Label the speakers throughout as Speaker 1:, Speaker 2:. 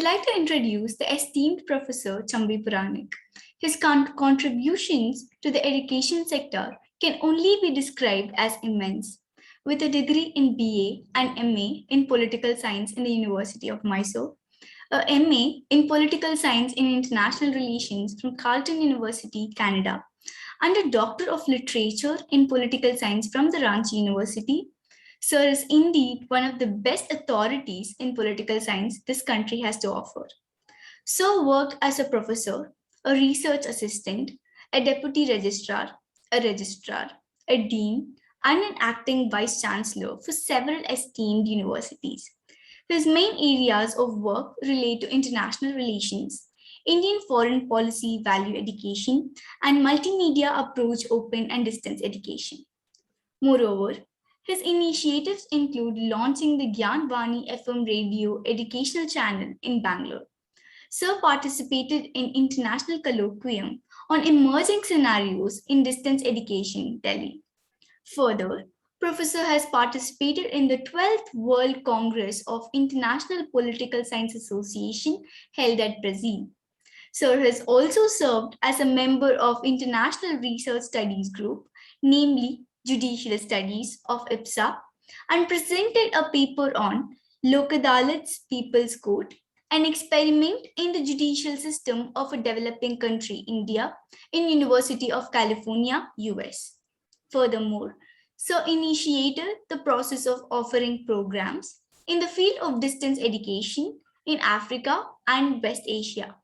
Speaker 1: I'd like to introduce the esteemed Professor Chambi Puranik. His contributions to the education sector can only be described as immense. With a degree in BA and MA in Political Science in the University of Mysore, a MA in Political Science in International Relations from Carleton University, Canada, and a Doctor of Literature in Political Science from the Ranchi University, Sir is indeed one of the best authorities in political science this country has to offer. Sir worked as a professor, a research assistant, a deputy registrar, a dean, and an acting vice chancellor for several esteemed universities. His main areas of work relate to international relations, Indian foreign policy value education, and multimedia approach open and distance education. Moreover, his initiatives include launching the Gyan Vani FM radio educational channel in Bangalore. Sir participated in international colloquium on emerging scenarios in distance education, Delhi. Further, Professor has participated in the 12th World Congress of International Political Science Association held at Brazil. Sir has also served as a member of International Research Studies Group, namely Judicial Studies of IPSA, and presented a paper on Lok Adalat's People's Court, an experiment in the judicial system of a developing country, India, in University of California, US. Furthermore, Sir initiated the process of offering programs in the field of distance education in Africa and West Asia.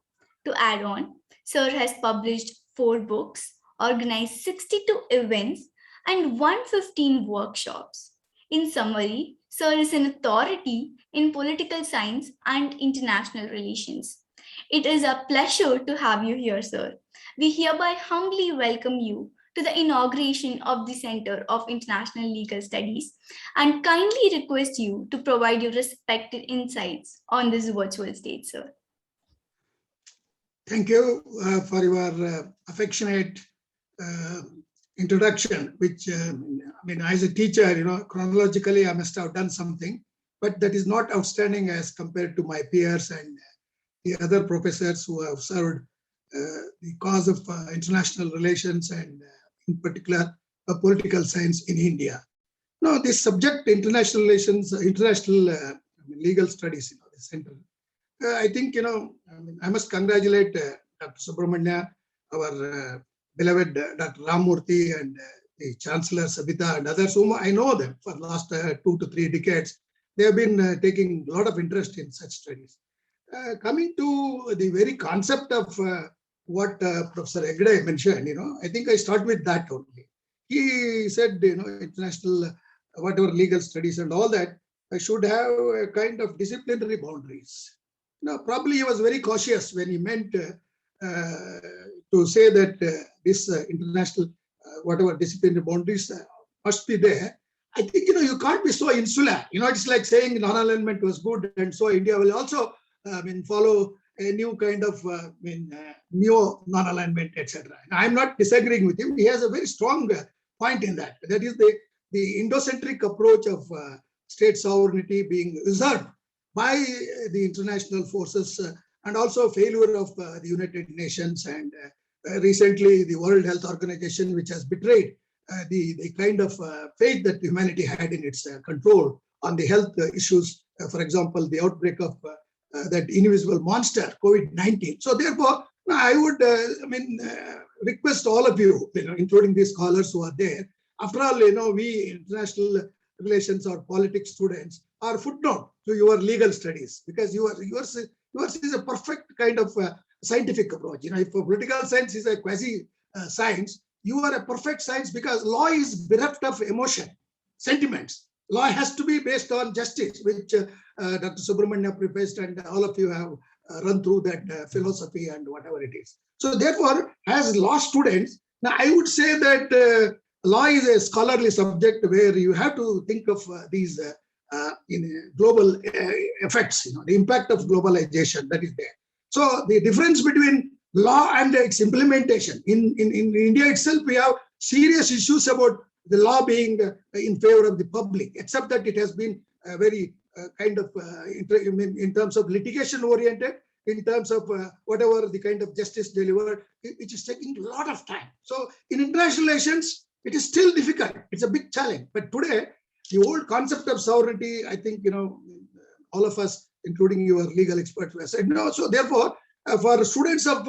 Speaker 1: To add on, Sir has published 4 books, organized 62 events, and 115 workshops. In summary, Sir is an authority in political science and international relations. It is a pleasure to have you here, Sir. We hereby humbly welcome you to the inauguration of the Center of International Legal Studies and kindly request you to provide your respected insights on this virtual stage, Sir.
Speaker 2: Thank you for your affectionate introduction, which, as a teacher, chronologically, I must have done something, but that is not outstanding as compared to my peers and the other professors who have served the cause of international relations and in particular political science in India. Now, this subject, international relations, international legal studies, the center, I think, I must congratulate Dr. Subramanya, our beloved Dr. Ramurthy and the Chancellor Sabita and others whom I know them for the last 2 to 3 decades. They have been taking a lot of interest in such studies. Coming to the very concept of what Professor Hegde mentioned, I think I start with that only. He said, international, whatever legal studies and all that, should have a kind of disciplinary boundaries. Probably he was very cautious when he meant to say that this international, whatever disciplinary boundaries must be there. I think, you can't be so insular. It's like saying non-alignment was good and so India will also follow a new kind of neo non-alignment, etc. I'm not disagreeing with him. He has a very strong point in that. That is the Indo-centric approach of state sovereignty being reserved by the international forces and also failure of the United Nations and recently the World Health Organization, which has betrayed the kind of faith that humanity had in its control on the health issues. For example, the outbreak of that invisible monster, COVID-19. So therefore, I would request all of you, including these scholars who are there. After all, we international relations or politics students are footnote to your legal studies because yours is a perfect kind of scientific approach. If political science is a quasi science, you are a perfect science because law is bereft of emotion, sentiments. Law has to be based on justice, which Dr. Subramanya prefaced, and all of you have run through that philosophy and whatever it is. So therefore, as law students, now I would say that law is a scholarly subject where you have to think of these in global effects, the impact of globalization that is there. So the difference between law and its implementation, in India itself, we have serious issues about the law being in favor of the public, except that it has been very in terms of litigation oriented, in terms of whatever the kind of justice delivered, which is taking a lot of time. So in international relations, it is still difficult. It's a big challenge. But today, the old concept of sovereignty, I think, all of us, including your legal experts, have said no. So therefore, for students of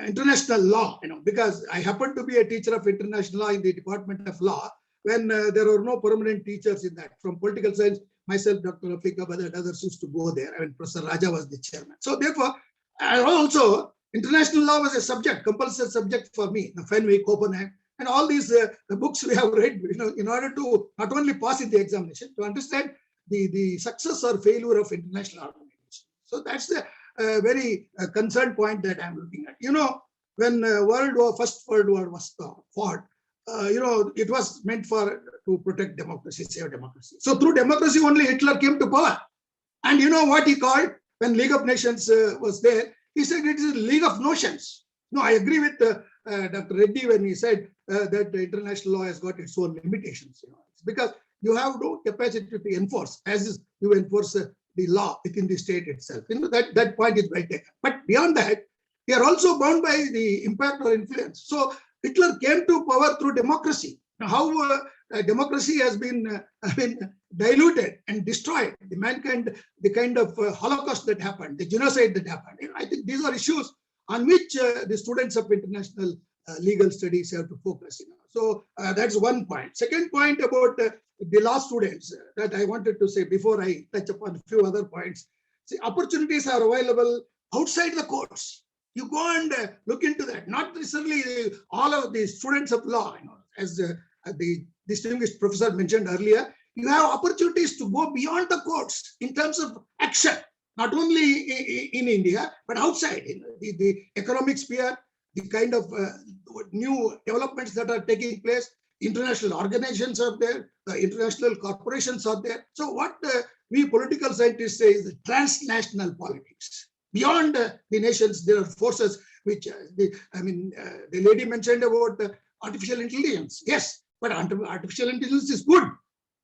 Speaker 2: international law, because I happen to be a teacher of international law in the Department of Law, when there were no permanent teachers in that. From political science, myself, Dr. Rafiq Abad, and others used to go there. I mean, Professor Raja was the chairman. So therefore, and also, international law was a subject, compulsory subject for me, Fenwick, Copenhagen, and all these the books we have read, in order to not only pass in the examination, to understand the success or failure of international organization. So that's the very concerned point that I'm looking at. When First World War was fought, it was meant to protect democracy, save democracy. So through democracy only Hitler came to power. And you know what he called when League of Nations was there? He said it is a League of Notions. No, I agree with Dr. Reddy when he said that the international law has got its own limitations. It's because you have no capacity to enforce, as you enforce the law within the state itself. That point is well taken. But beyond that, we are also bound by the impact or influence. So Hitler came to power through democracy. Now, how democracy has been diluted and destroyed, the kind of Holocaust that happened, the genocide that happened. I think these are issues on which the students of international legal studies have to focus. So that's one point. Second point about the law students that I wanted to say before I touch upon a few other points. See, opportunities are available outside the courts. You go and look into that. Not necessarily all of the students of law, as the distinguished professor mentioned earlier, you have opportunities to go beyond the courts in terms of action, not only in India, but outside, the economic sphere, the kind of new developments that are taking place. International organizations are there, the international corporations are there. So what we political scientists say is transnational politics. Beyond the nations, there are forces which, the lady mentioned about artificial intelligence. Yes, but artificial intelligence is good.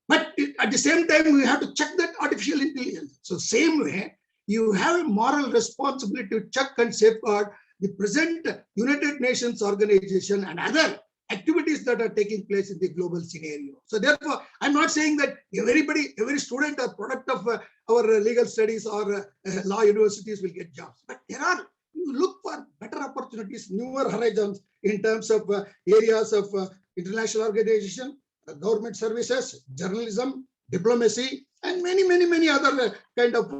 Speaker 2: But at the same time, we have to check that artificial intelligence. So same way, you have a moral responsibility to check and safeguard the present United Nations organization and other activities that are taking place in the global scenario. So therefore, I'm not saying that every student or product of our legal studies or law universities will get jobs. But you look for better opportunities, newer horizons in terms of areas of international organization, government services, journalism, diplomacy, and many other kind of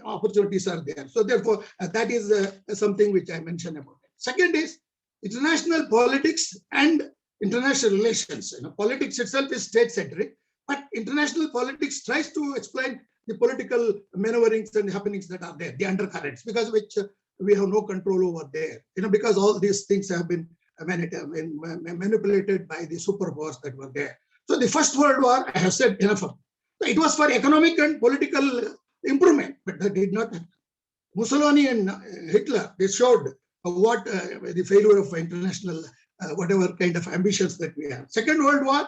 Speaker 2: opportunities are there. So therefore, that is something which I mentioned about. Second is international politics and international relations. Politics itself is state-centric, but international politics tries to explain the political maneuverings and happenings that are there, the undercurrents, because which we have no control over there. Because all these things have been manipulated by the superpowers that were there. So the First World War, I have said enough of. It was for economic and political improvement, but that did not happen. Mussolini and Hitler, they showed what the failure of international, whatever kind of ambitions that we have. Second World War,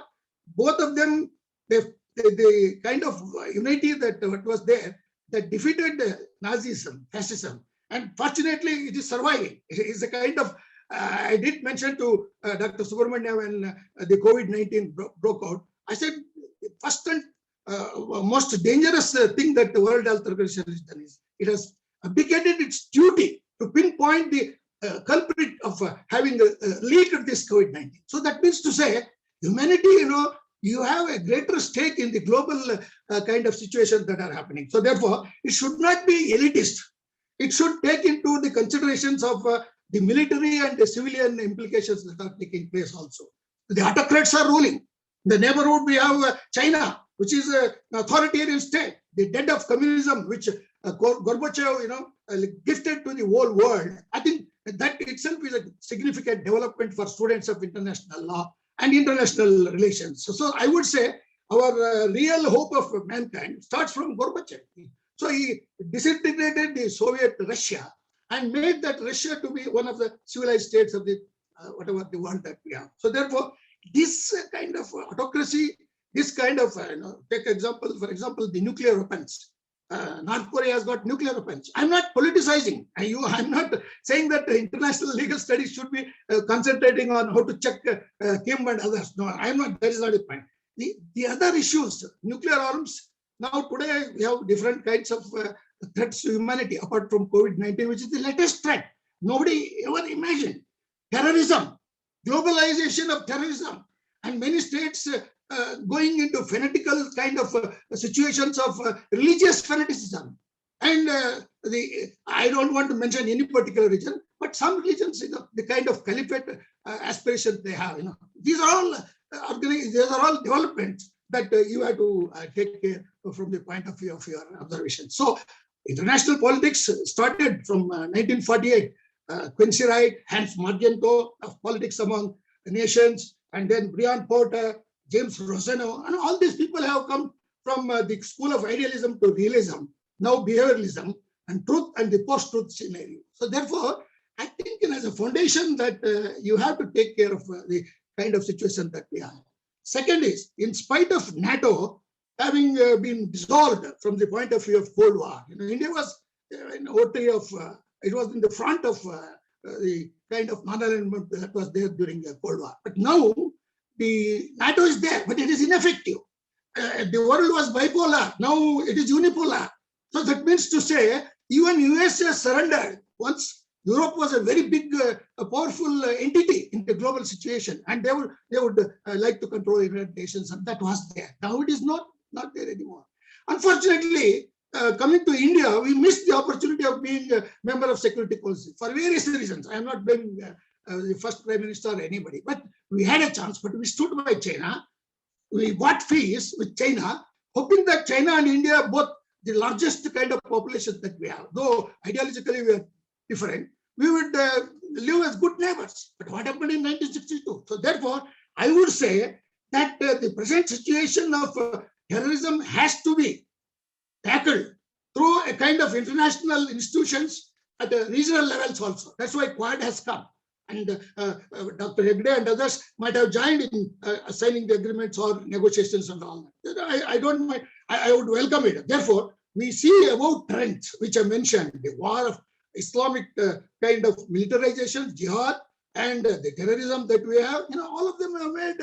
Speaker 2: both of them, the kind of unity that was there, that defeated Nazism, fascism, and fortunately it is surviving. It is a kind of, I did mention to Dr. Subramania when the COVID-19 broke out, I said, first and most dangerous thing that the World Health Organization has done is it has abdicated its duty to pinpoint the culprit of having leaked this COVID-19. So that means to say, humanity, you have a greater stake in the global kind of situations that are happening. So therefore, it should not be elitist. It should take into the considerations of the military and the civilian implications that are taking place also. The autocrats are ruling. In the neighborhood, we have China, which is an authoritarian state. The death of communism, which Gorbachev, gifted to the whole world. I think that itself is a significant development for students of international law and international relations. So I would say our real hope of mankind starts from Gorbachev. So he disintegrated the Soviet Russia and made that Russia to be one of the civilized states of the whatever the world that we have. So therefore, this kind of autocracy this kind of, take example, for example, the nuclear weapons. North Korea has got nuclear weapons. I'm not politicizing. I'm not saying that international legal studies should be concentrating on how to check Kim and others. No, I'm not. That is not the point. The other issues, nuclear arms. Now today we have different kinds of threats to humanity apart from COVID-19, which is the latest threat. Nobody ever imagined. Terrorism, globalization of terrorism, and many states going into fanatical kind of situations of religious fanaticism. And I don't want to mention any particular religion, but some religions, the kind of caliphate aspirations they have, these are all these are all developments that you have to take care from the point of view of your observation. So international politics started from 1948. Quincy Wright, Hans Margento of Politics Among Nations, and then Brian Porter, James Rosano, and all these people have come from the school of idealism to realism, now behavioralism, and truth and the post-truth scenario. So therefore, I think as a foundation that you have to take care of the kind of situation that we are. Second is, in spite of NATO having been dissolved from the point of view of Cold War, India was in OT of, it was in the front of the kind of non-alignment that was there during the Cold War. But now, the NATO is there, but it is ineffective. The world was bipolar. Now it is unipolar. So that means to say, even US has surrendered. Once Europe was a very big, powerful entity in the global situation, and they would like to control United Nations, and that was there. Now it is not there anymore. Unfortunately, coming to India, we missed the opportunity of being a member of Security Council for various reasons. I am not blaming the first Prime Minister or anybody, but we had a chance, but we stood by China. We bought peace with China, hoping that China and India are both the largest kind of populations that we have. Though ideologically we are different, we would live as good neighbors. But what happened in 1962? So therefore, I would say that the present situation of terrorism has to be tackled through a kind of international institutions at the regional levels also. That's why Quad has come. And Dr. Hegde and others might have joined in signing the agreements or negotiations and all that. I don't mind. I would welcome it. Therefore, we see about trends, which I mentioned, the war of Islamic kind of militarization, jihad, and the terrorism that we have, all of them have made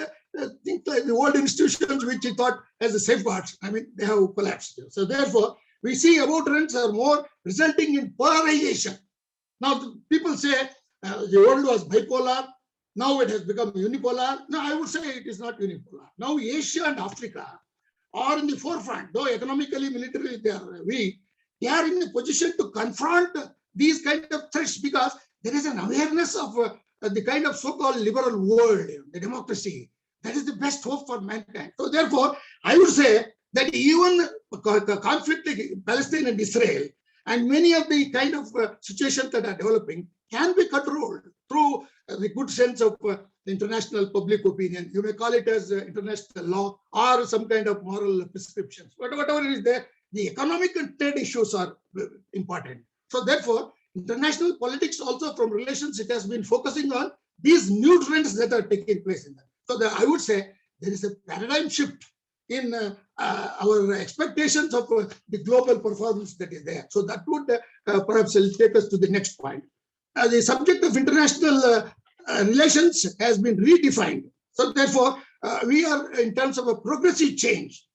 Speaker 2: things like the world institutions, which we thought as a safeguards, they have collapsed. So therefore, we see about trends are more resulting in polarization. Now, people say the world was bipolar, now it has become unipolar. No, I would say it is not unipolar. Now, Asia and Africa are in the forefront, though economically, militarily they are weak. They are in a position to confront these kind of threats because there is an awareness of the kind of so-called liberal world, the democracy. That is the best hope for mankind. So therefore, I would say that even the conflict like Palestine and Israel and many of the kind of situations that are developing can be controlled through the good sense of international public opinion. You may call it as international law or some kind of moral prescriptions. But whatever it is there, the economic and trade issues are important. So therefore, international politics also from relations, it has been focusing on these new trends that are taking place in that. So I would say there is a paradigm shift in our expectations of the global performance that is there. So that would perhaps take us to the next point. The subject of international relations has been redefined. So therefore, we are in terms of a progressive change.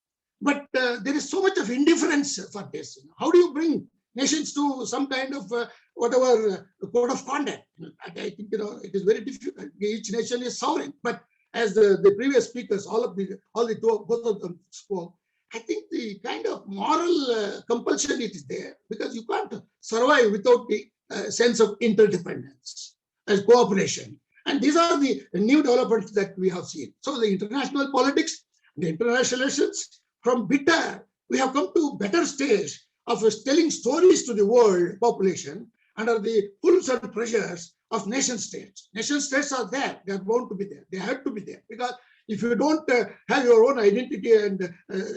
Speaker 2: But there is so much of indifference for this. How do you bring nations to some kind of whatever code of conduct? I think it is very difficult. Each nation is sovereign. But as the previous speakers, both of them spoke, I think the kind of moral compulsion it is there because you can't survive without the sense of interdependence and cooperation. And these are the new developments that we have seen. So the international politics, the international relations, from bitter, we have come to better stage of telling stories to the world population under the pulls and pressures of nation states. Nation states are there. They are bound to be there. They have to be there because if you don't have your own identity and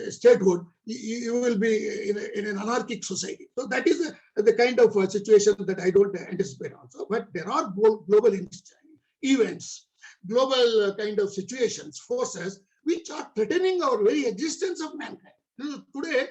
Speaker 2: statehood, you will be in an anarchic society. So that is the kind of situation that I don't anticipate also. But there are global events, global kind of situations, forces, which are threatening our very existence of mankind. Today,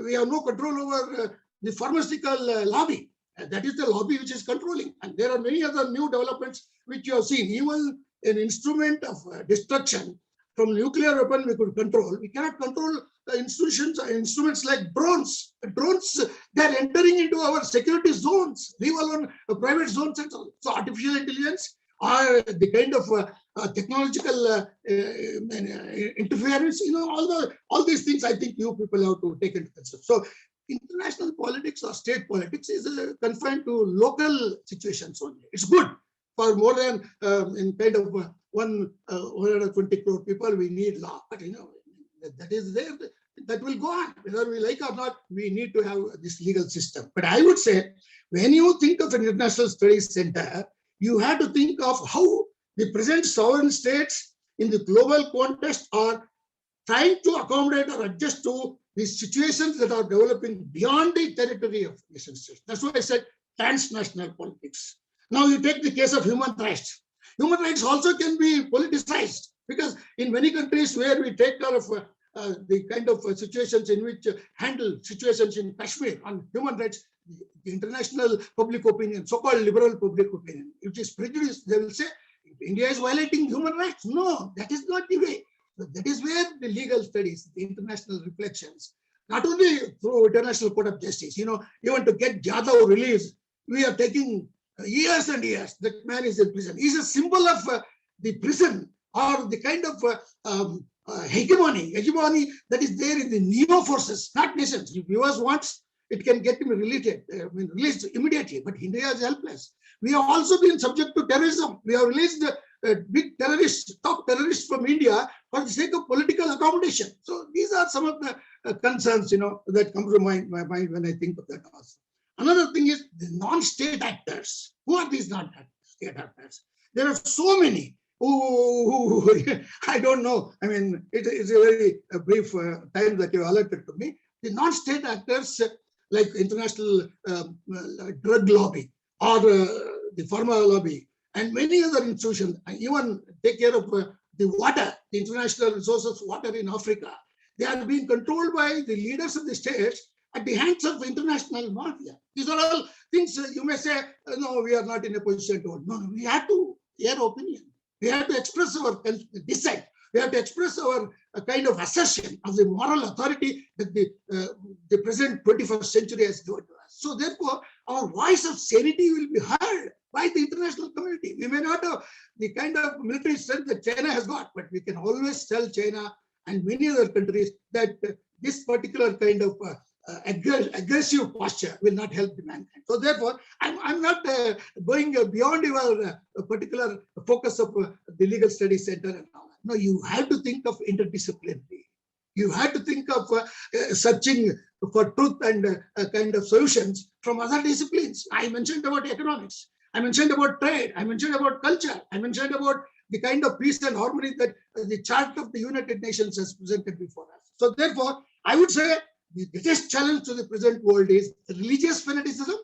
Speaker 2: we have no control over the pharmaceutical lobby. That is the lobby which is controlling. And there are many other new developments which you have seen. Even an instrument of destruction from nuclear weapon we could control. We cannot control instruments like drones. Drones, they're entering into our security zones, leave alone private zones and so on. So artificial intelligence or the kind of technological interference, all these things I think you people have to take into consideration. So international politics or state politics is confined to local situations only. It's good for more than in kind of 120 crore people, we need law. But that is there, that will go on. Whether we like or not, we need to have this legal system. But I would say, when you think of an international studies center, you have to think of how the present sovereign states in the global context are trying to accommodate or adjust to the situations that are developing beyond the territory of nation states. That's why I said transnational politics. Now you take the case of human rights. Human rights also can be politicized, because in many countries where we take care of the kind of situations in which handle situations in Kashmir on human rights, the international public opinion, so-called liberal public opinion, which is prejudiced, they will say India is violating human rights. No, that is not the way. That is where the legal studies, the international reflections, not only through International Court of Justice, even to get Jadhav released, we are taking years and years. That man is in prison. He's a symbol of the prison or the kind of hegemony that is there in the neo forces, not nations. If US wants, it can get him released immediately. But India is helpless. We have also been subject to terrorism. We have released big terrorists, top terrorists from India for the sake of political accommodation. So these are some of the concerns, that come to my mind when I think of that also. Another thing is the non-state actors. Who are these non-state actors? There are so many who I don't know. It's a very brief time that you allotted to me. The non-state actors like international drug lobby or the pharma lobby and many other institutions, even take care of the water, the international resources water in Africa. They are being controlled by the leaders of the states at the hands of international mafia. These are all things you may say, no, we are not in a position to. No, we have to hear opinion. We have to express our dissent. We have to express our kind of assertion of the moral authority that the present 21st century has given to us. So therefore, our voice of sanity will be heard by the international community. We may not have the kind of military strength that China has got, but we can always tell China and many other countries that this particular kind of aggressive posture will not help the mankind. So therefore, I'm not going beyond your particular focus of the Legal Studies Center and all that. No, you have to think of interdisciplinary. You have to think of searching for truth and kind of solutions from other disciplines. I mentioned about economics. I mentioned about trade. I mentioned about culture. I mentioned about the kind of peace and harmony that the chart of the United Nations has presented before us. So therefore, I would say the biggest challenge to the present world is religious fanaticism,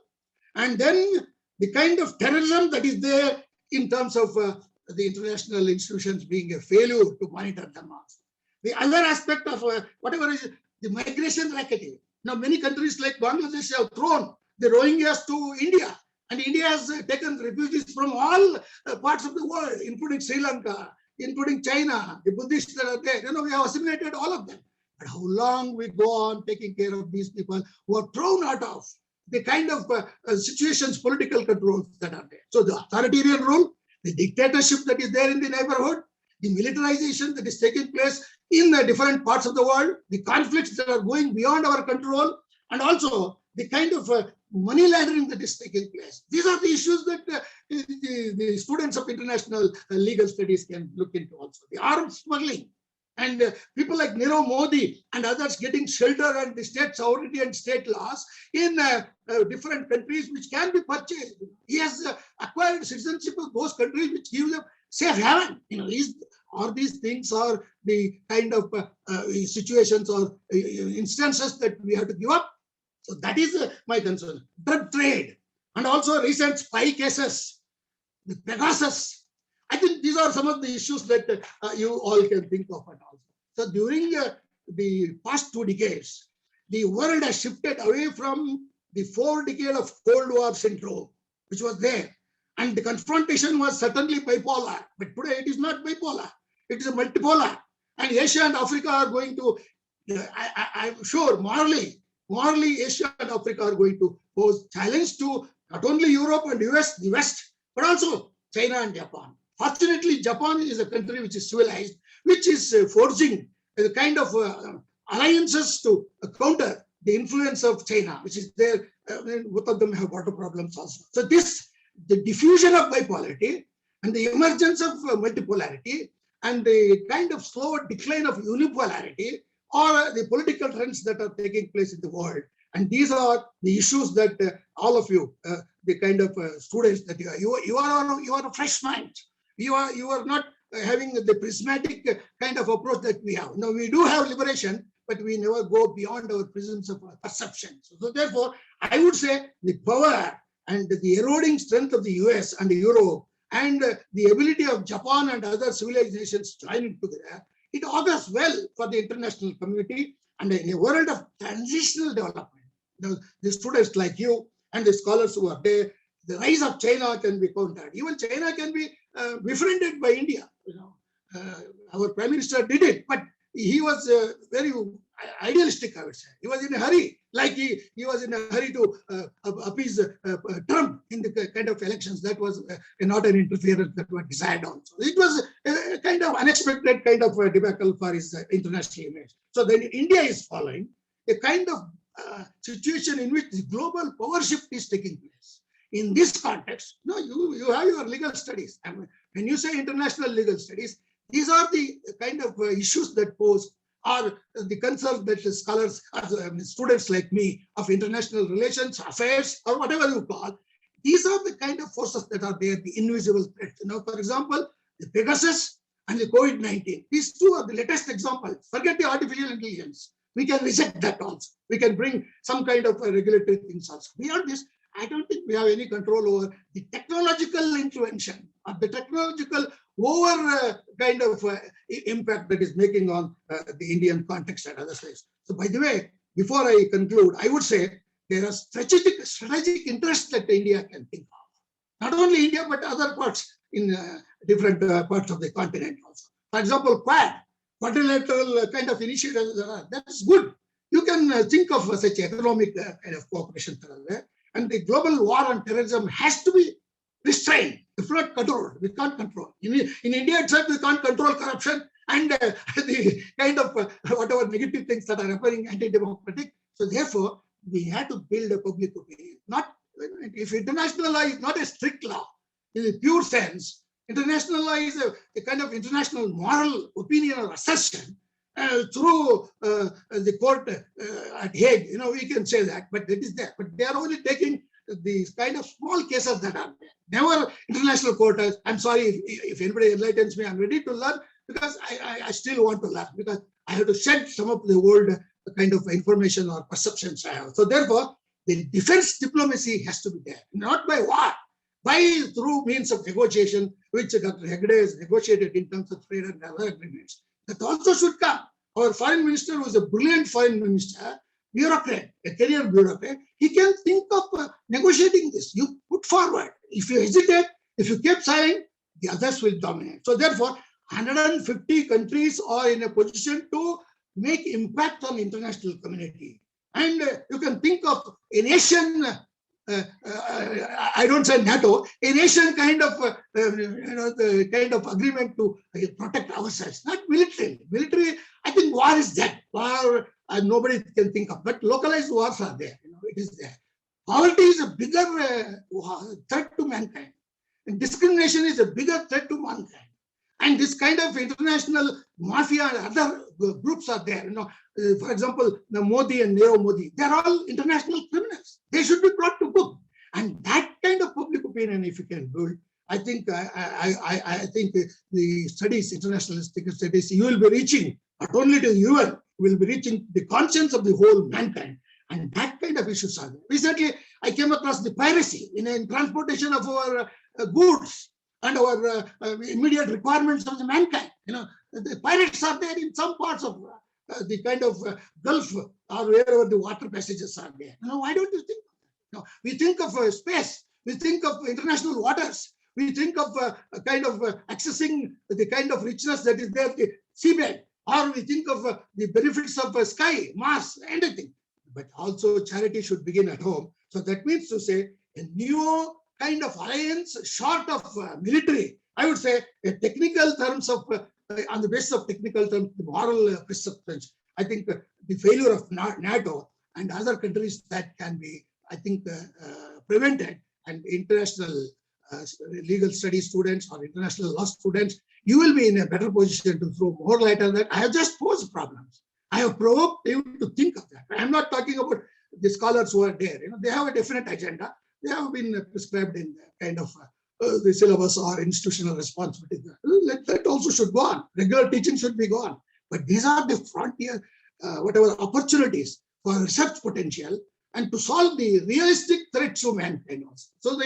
Speaker 2: and then the kind of terrorism that is there in terms of the international institutions being a failure to monitor them. The other aspect of whatever is the migration racketing. Now, many countries like Bangladesh have thrown the Rohingyas to India, and India has taken refugees from all parts of the world, including Sri Lanka, including China, the Buddhists that are there. We have assimilated all of them. But how long we go on taking care of these people who are thrown out of the kind of situations, political controls that are there. So the authoritarian rule, the dictatorship that is there in the neighborhood, the militarization that is taking place in the different parts of the world, the conflicts that are going beyond our control, and also the kind of money laundering that is taking place. These are the issues that the students of international legal studies can look into also. The arms smuggling. And people like Nirav Modi and others getting shelter and the state sovereignty and state laws in different countries which can be purchased. He has acquired citizenship of those countries which give them safe haven. All these things are the kind of situations or instances that we have to give up. So that is my concern. Drug trade and also recent spy cases, the Pegasus, I think these are some of the issues that you all can think of at all. So during the past 2 decades, the world has shifted away from the 4 decade of Cold War syndrome, which was there. And the confrontation was certainly bipolar, but today it is not bipolar. It is a multipolar. And Asia and Africa are going to, I'm sure morally, Asia and Africa are going to pose challenge to not only Europe and US, the West, but also China and Japan. Fortunately, Japan is a country which is civilized, which is forging a kind of alliances to counter the influence of China, which is there. Both of them have water problems also. So the diffusion of bipolarity and the emergence of multipolarity and the kind of slow decline of unipolarity are the political trends that are taking place in the world. And these are the issues that all of you, the kind of students that you are a fresh mind. You are not having the prismatic kind of approach that we have. Now we do have liberation, but we never go beyond our prisms of perception. So therefore, I would say the power and the eroding strength of the US and Europe and the ability of Japan and other civilizations joining together, it augurs well for the international community. And in a world of transitional development, the students like you and the scholars who are there, the rise of China can be countered. Even China can be befriended by India. Our Prime Minister did it, but he was very idealistic, I would say. He was in a hurry, like he was in a hurry to appease Trump in the kind of elections. That was not an interference that was desired on. So it was a kind of unexpected kind of debacle for his international image. So then India is following a kind of situation in which the global power shift is taking place. In this context, you have your legal studies. And when you say international legal studies, these are the kind of issues that pose are the concerns that the scholars, students like me of international relations, affairs, or whatever you call, these are the kind of forces that are there, the invisible threats. For example, the Pegasus and the COVID-19. These two are the latest examples. Forget the artificial intelligence. We can reject that also. We can bring some kind of regulatory things also. Beyond this, I don't think we have any control over the technological intervention or the technological over kind of impact that is making on the Indian context and other places. So by the way, before I conclude, I would say there are strategic interests that India can think of. Not only India, but other parts in different parts of the continent also. For example, quadrilateral kind of initiatives, that's good. You can think of such economic kind of cooperation. And the global war on terrorism has to be restrained, if not controlled. We can't control. In India itself, we can't control corruption and the kind of whatever negative things that are happening anti-democratic. So therefore, we have to build a public opinion. If international law is not a strict law in the pure sense, international law is a kind of international moral opinion or assertion through the court at Hague. We can say that, but it is there. But they are only taking these kind of small cases that are there. Never international court. I'm sorry if anybody enlightens me. I'm ready to learn because I still want to learn because I have to shed some of the old kind of information or perceptions I have. So therefore, the defense diplomacy has to be there, not by war, through means of negotiation, which Dr. Hegde has negotiated in terms of trade and other agreements. That also should come. Our foreign minister was a brilliant foreign minister, bureaucrat, a career bureaucrat. He can think of negotiating this. You put forward. If you hesitate, if you keep silent, the others will dominate. So therefore, 150 countries are in a position to make impact on international community. And you can think of a nation, I don't say NATO, a nation kind of, the kind of agreement to protect ourselves, not military. Military, I think war is dead. War, nobody can think of, but localized wars are there. It is there. Poverty is a bigger threat to mankind. And discrimination is a bigger threat to mankind. And this kind of international mafia and other groups are there. For example, the Modi and Nero Modi, they're all international criminals. They should be brought to book. And that kind of public opinion, if you can build, I think I think the studies, international studies, you will be reaching not only to you, you will be reaching the conscience of the whole mankind. And that kind of issues are there. Recently, I came across the piracy in transportation of our goods. and our immediate requirements of the mankind. The pirates are there in some parts of the kind of Gulf or wherever the water passages are there. Why don't you think of that? We think of space, we think of international waters, we think of kind of accessing the kind of richness that is there, the seabed, or we think of the benefits of sky, Mars, anything. But also charity should begin at home. So that means to say a new kind of alliance short of military, I would say a technical terms of, on the basis of technical terms, the moral perceptions. I think the failure of NATO and other countries that can be, I think, prevented, and international legal studies students or international law students, you will be in a better position to throw more light on that. I have just posed problems. I have provoked you to think of that. I'm not talking about the scholars who are there. They have a definite agenda. They have been prescribed in kind of the syllabus or institutional responsibility. That also should go on. Regular teaching should be gone. But these are the frontier, whatever opportunities for research potential and to solve the realistic threats to mankind also. So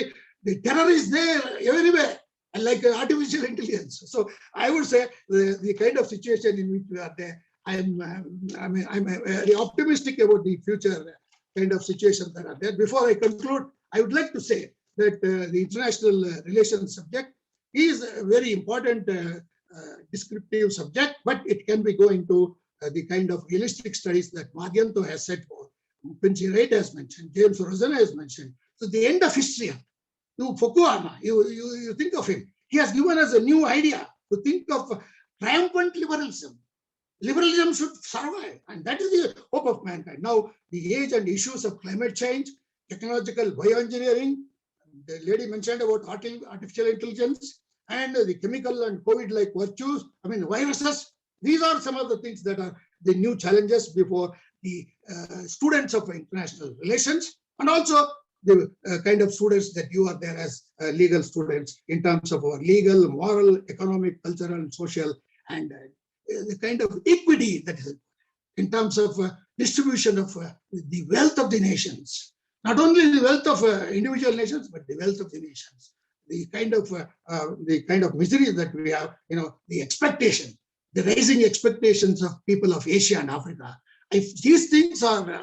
Speaker 2: the terror is there everywhere, and like artificial intelligence. So I would say the kind of situation in which we are there, I'm very optimistic about the future kind of situations that are there. Before I conclude, I would like to say that the international relations subject is a very important descriptive subject, but it can be going to the kind of realistic studies that Madhyanto has set forth, Quincy Wright has mentioned, James Rosen has mentioned. So the end of history, to Fukuyama, you think of him. He has given us a new idea to think of triumphant liberalism. Liberalism should survive, and that is the hope of mankind. Now, the age and issues of climate change, technological bioengineering, the lady mentioned about artificial intelligence, and the chemical and COVID-like virtues, viruses. These are some of the things that are the new challenges before the students of international relations, and also the kind of students that you are there as legal students in terms of our legal, moral, economic, cultural, and social, and the kind of equity that is in terms of distribution of the wealth of the nations. Not only the wealth of individual nations, but the wealth of the nations. The kind of misery that we have, the expectation, the rising expectations of people of Asia and Africa. If these things are,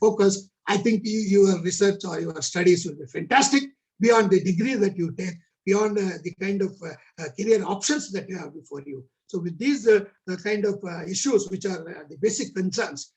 Speaker 2: focused, I think your research or your studies will be fantastic beyond the degree that you take, beyond the kind of career options that you have before you. So with these kind of issues, which are the basic concerns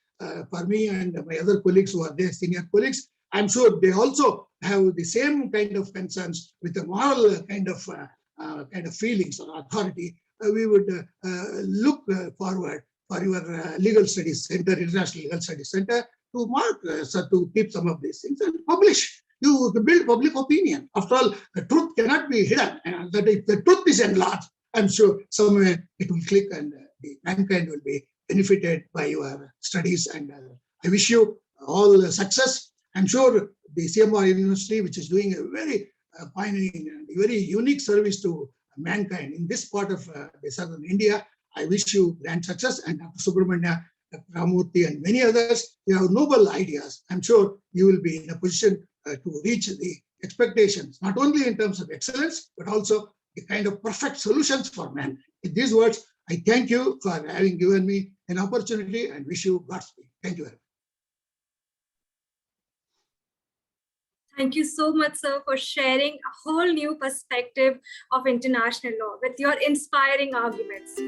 Speaker 2: for me and my other colleagues who are there, senior colleagues, I'm sure they also have the same kind of concerns with the moral kind of feelings or authority. We would look forward for your legal studies center, International Legal Studies Center, to mark, to keep some of these things and publish. You build public opinion. After all, the truth cannot be hidden. And that if the truth is enlarged, I'm sure somewhere it will click and the mankind will be benefited by your studies. And I wish you all success. I'm sure the CMR University, which is doing a very pioneering and very unique service to mankind in this part of the southern India, I wish you grand success. And Dr. Subramania, Dr. Ramurthy, and many others, you have noble ideas. I'm sure you will be in a position to reach the expectations, not only in terms of excellence, but also the kind of perfect solutions for man. In these words, I thank you for having given me an opportunity and wish you Godspeed. Thank you very much.
Speaker 3: Thank you so much, sir, for sharing a whole new perspective of international law with your inspiring arguments.